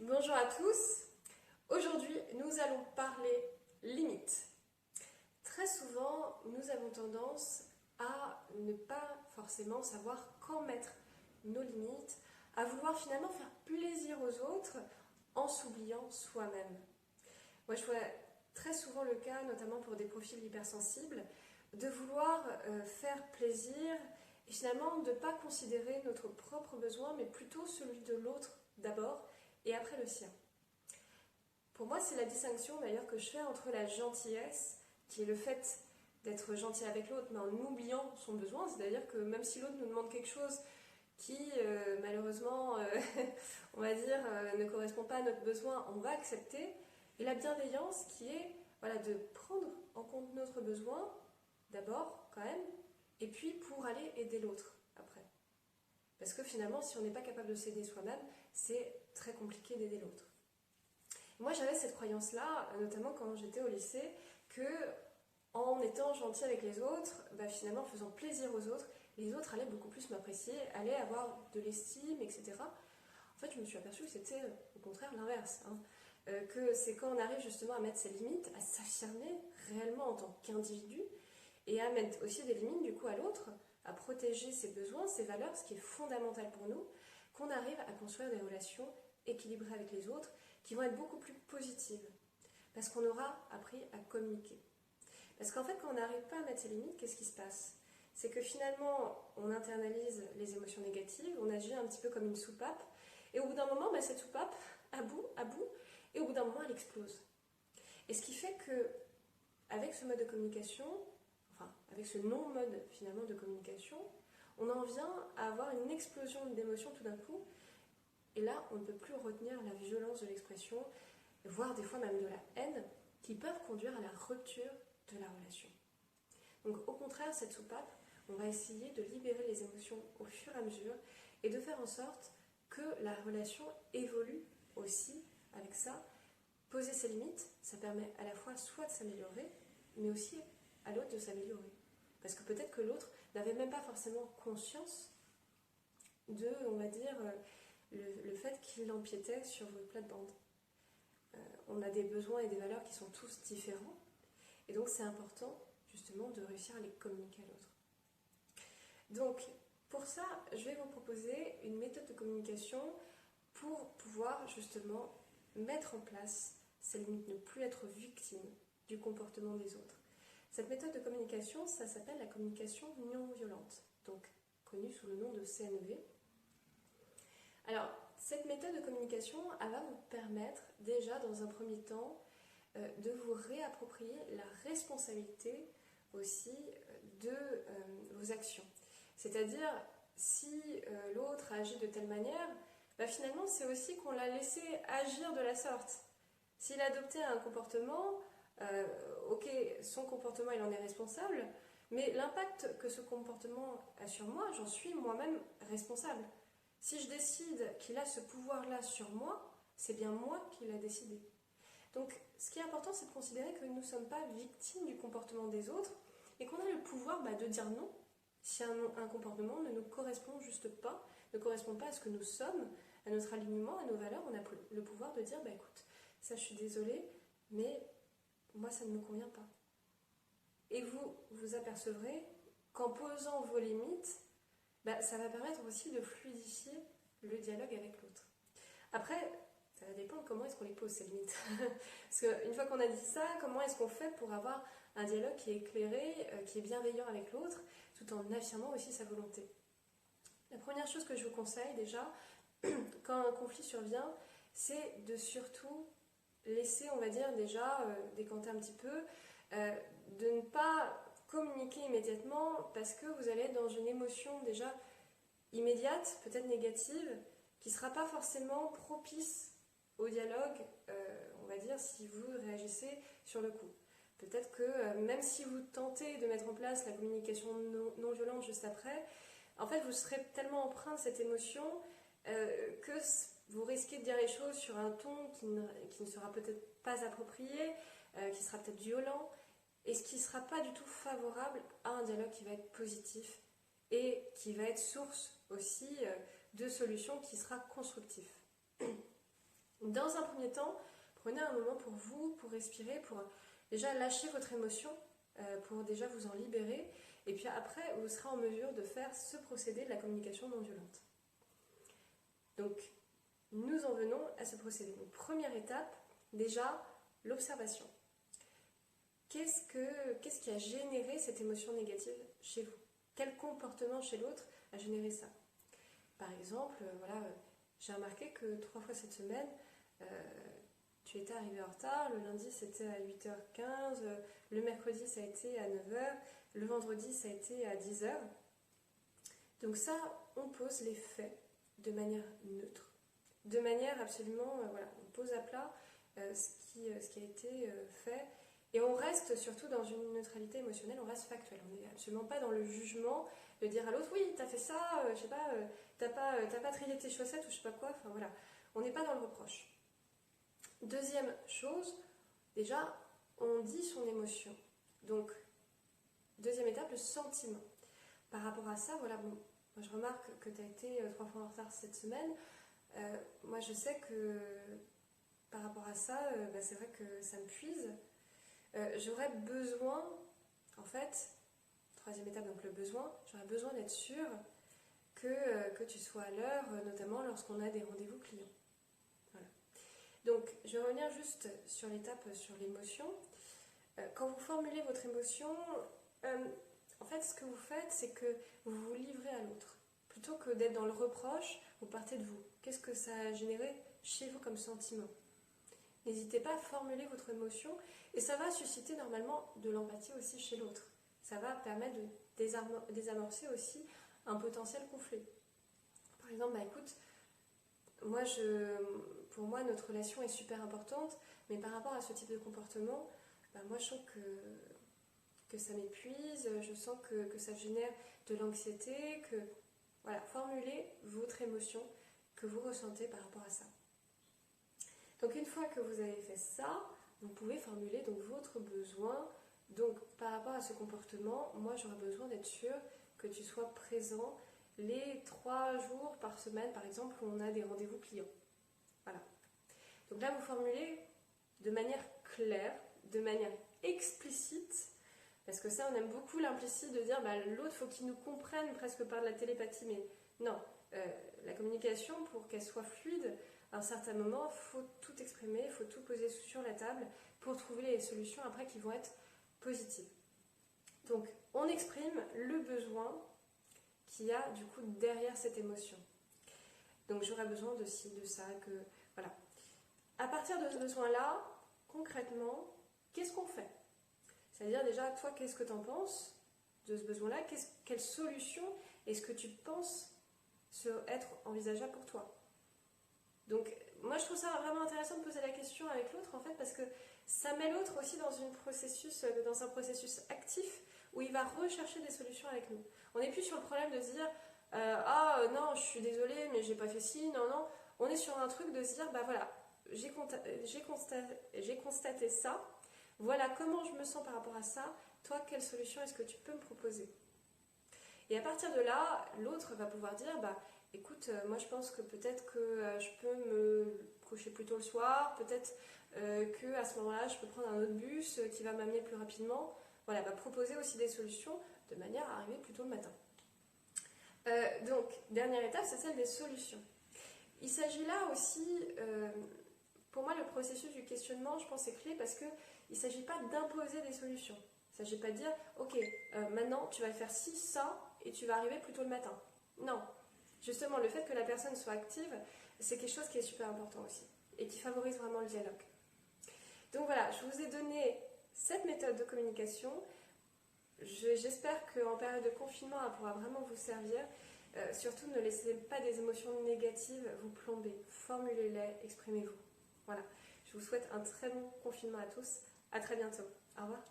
Bonjour à tous. Aujourd'hui, nous allons parler limites. Très souvent, nous avons tendance à ne pas forcément savoir quand mettre nos limites, à vouloir finalement faire plaisir aux autres en s'oubliant soi-même. Moi, je vois très souvent le cas, notamment pour des profils hypersensibles, de vouloir faire plaisir et finalement de ne pas considérer notre propre besoin, mais plutôt celui de l'autre d'abord et après le sien. Pour moi, c'est la distinction d'ailleurs que je fais entre la gentillesse, qui est le fait d'être gentil avec l'autre, mais en oubliant son besoin, c'est-à-dire que même si l'autre nous demande quelque chose qui, malheureusement, on va dire, ne correspond pas à notre besoin, on va accepter. Et la bienveillance qui est voilà, de prendre en compte notre besoin, d'abord, quand même, et puis pour aller aider l'autre après. Parce que finalement, si on n'est pas capable de s'aider soi-même, c'est très compliqué d'aider l'autre. Moi, j'avais cette croyance-là, notamment quand j'étais au lycée, que en étant gentil avec les autres, finalement, en faisant plaisir aux autres, les autres allaient beaucoup plus m'apprécier, allaient avoir de l'estime, etc. En fait, je me suis aperçue que c'était au contraire l'inverse. Que c'est quand on arrive justement à mettre ses limites, à s'affirmer réellement en tant qu'individu, et à mettre aussi des limites du coup à l'autre, à protéger ses besoins, ses valeurs, ce qui est fondamental pour nous, qu'on arrive à construire des relations équilibrées avec les autres, qui vont être beaucoup plus positives, parce qu'on aura appris à communiquer. Parce qu'en fait, quand on n'arrive pas à mettre ses limites, qu'est-ce qui se passe? C'est que finalement, on internalise les émotions négatives, on agit un petit peu comme une soupape, et au bout d'un moment, cette soupape, à bout, et au bout d'un moment, elle explose. Et ce qui fait que, avec ce mode de communication, avec ce non-mode finalement de communication, on en vient à avoir une explosion d'émotions tout d'un coup, et là, on ne peut plus retenir la violence de l'expression, voire des fois même de la haine, qui peuvent conduire à la rupture de la relation. Donc au contraire, cette soupape, on va essayer de libérer les émotions au fur et à mesure et de faire en sorte que la relation évolue aussi avec ça. Poser ses limites, ça permet à la fois soit de s'améliorer, mais aussi à l'autre de s'améliorer. Parce que peut-être que l'autre n'avait même pas forcément conscience de, on va dire, le fait qu'il empiétait sur votre plate-bande. On a des besoins et des valeurs qui sont tous différents, et donc c'est important justement de réussir à les communiquer à l'autre. Donc pour ça, je vais vous proposer une méthode de communication pour pouvoir justement mettre en place ces limites, ne plus être victime du comportement des autres. Cette méthode de communication, ça s'appelle la communication non violente, donc connue sous le nom de CNV. Alors, cette méthode de communication, elle va vous permettre déjà dans un premier temps de vous réapproprier la responsabilité aussi de vos actions. C'est-à-dire, si l'autre agit de telle manière, finalement c'est aussi qu'on l'a laissé agir de la sorte. S'il adoptait un comportement, ok, son comportement il en est responsable, mais l'impact que ce comportement a sur moi, j'en suis moi-même responsable. Si je décide qu'il a ce pouvoir-là sur moi, c'est bien moi qui l'a décidé. Donc, ce qui est important, c'est de considérer que nous ne sommes pas victimes du comportement des autres et qu'on a le pouvoir de dire non si un comportement ne nous correspond juste pas, ne correspond pas à ce que nous sommes, à notre alignement, à nos valeurs. On a le pouvoir de dire, écoute, ça je suis désolée, mais moi ça ne me convient pas. Et vous vous apercevrez qu'en posant vos limites, ça va permettre aussi de fluidifier le dialogue avec l'autre. Après, ça va dépendre comment est-ce qu'on les pose, ces limites. Parce qu'une fois qu'on a dit ça, comment est-ce qu'on fait pour avoir un dialogue qui est éclairé, qui est bienveillant avec l'autre, tout en affirmant aussi sa volonté. La première chose que je vous conseille déjà, quand un conflit survient, c'est de surtout laisser, on va dire déjà, décanter un petit peu, de ne pas communiquer immédiatement parce que vous allez être dans une émotion déjà immédiate, peut-être négative, qui ne sera pas forcément propice au dialogue, on va dire, si vous réagissez sur le coup. Peut-être que même si vous tentez de mettre en place la communication non violente juste après, en fait vous serez tellement empreint de cette émotion que vous risquez de dire les choses sur un ton qui ne sera peut-être pas approprié, qui sera peut-être violent, et ce qui ne sera pas du tout favorable à un dialogue qui va être positif et qui va être source aussi de solutions qui sera constructif. Dans un premier temps, prenez un moment pour vous, pour respirer, pour déjà lâcher votre émotion, pour déjà vous en libérer. Et puis après, vous serez en mesure de faire ce procédé de la communication non violente. Donc, nous en venons à ce procédé. Donc, première étape, déjà, l'observation. Qu'est-ce qui a généré cette émotion négative chez vous? Quel comportement chez l'autre a généré ça? Par exemple, j'ai remarqué que 3 fois cette semaine, tu étais arrivé en retard. Le lundi, c'était à 8h15. Le mercredi, ça a été à 9h. Le vendredi, ça a été à 10h. Donc ça, on pose les faits de manière neutre. De manière absolument, on pose à plat ce qui a été fait. Et on reste surtout dans une neutralité émotionnelle, on reste factuel. On n'est absolument pas dans le jugement de dire à l'autre, oui, t'as fait ça, je sais pas, t'as pas trié tes chaussettes ou je sais pas quoi. Enfin voilà, on n'est pas dans le reproche. Deuxième chose, déjà, on dit son émotion. Donc, deuxième étape, le sentiment. Par rapport à ça, voilà, bon, moi je remarque que tu as été 3 fois en retard cette semaine. Moi je sais que par rapport à ça, c'est vrai que ça me puise. J'aurais besoin, en fait, troisième étape, donc le besoin, j'aurais besoin d'être sûre que tu sois à l'heure, notamment lorsqu'on a des rendez-vous clients. Voilà. Donc, je vais revenir juste sur l'étape sur l'émotion. Quand vous formulez votre émotion, en fait, ce que vous faites, c'est que vous vous livrez à l'autre. Plutôt que d'être dans le reproche, vous partez de vous. Qu'est-ce que ça a généré chez vous comme sentiment? N'hésitez pas à formuler votre émotion et ça va susciter normalement de l'empathie aussi chez l'autre. Ça va permettre de désamorcer aussi un potentiel conflit. Par exemple, écoute, pour moi, notre relation est super importante, mais par rapport à ce type de comportement, moi je sens que ça m'épuise, je sens que ça génère de l'anxiété, voilà, formulez votre émotion que vous ressentez par rapport à ça. Donc une fois que vous avez fait ça, vous pouvez formuler donc votre besoin. Donc par rapport à ce comportement, moi j'aurais besoin d'être sûre que tu sois présent les 3 jours par semaine, par exemple, où on a des rendez-vous clients. Voilà. Donc là, vous formulez de manière claire, de manière explicite, parce que ça, on aime beaucoup l'implicite de dire l'autre, faut qu'il nous comprenne presque par de la télépathie, mais non, la communication, pour qu'elle soit fluide, à un certain moment, il faut tout exprimer, il faut tout poser sur la table pour trouver les solutions après qui vont être positives. Donc, on exprime le besoin qu'il y a du coup derrière cette émotion. Donc, j'aurais besoin de ci, de ça, que voilà. À partir de ce besoin-là, concrètement, qu'est-ce qu'on fait? C'est-à-dire déjà, toi, qu'est-ce que tu en penses de ce besoin-là? Quelle solution est-ce que tu penses être envisageable pour toi? Donc, moi, je trouve ça vraiment intéressant de poser la question avec l'autre, en fait, parce que ça met l'autre aussi dans un processus actif où il va rechercher des solutions avec nous. On n'est plus sur le problème de se dire non, je suis désolée, mais j'ai pas fait ci, non. On est sur un truc de se dire voilà, j'ai constaté ça, voilà comment je me sens par rapport à ça, toi, quelle solution est-ce que tu peux me proposer? Et à partir de là, l'autre va pouvoir dire écoute, moi je pense que peut-être que je peux me coucher plus tôt le soir, peut-être qu'à ce moment-là, je peux prendre un autre bus qui va m'amener plus rapidement. Voilà, va proposer aussi des solutions de manière à arriver plus tôt le matin. Donc, dernière étape, c'est celle des solutions. Il s'agit là aussi, pour moi, le processus du questionnement, je pense, est clé parce qu'il ne s'agit pas d'imposer des solutions. Il ne s'agit pas de dire, ok, maintenant tu vas faire ci, ça, et tu vas arriver plus tôt le matin. Non. Justement, le fait que la personne soit active, c'est quelque chose qui est super important aussi et qui favorise vraiment le dialogue. Donc voilà, je vous ai donné cette méthode de communication. J'espère qu'en période de confinement, elle pourra vraiment vous servir. Surtout, ne laissez pas des émotions négatives vous plomber. Formulez-les, exprimez-vous. Voilà, je vous souhaite un très bon confinement à tous. À très bientôt. Au revoir.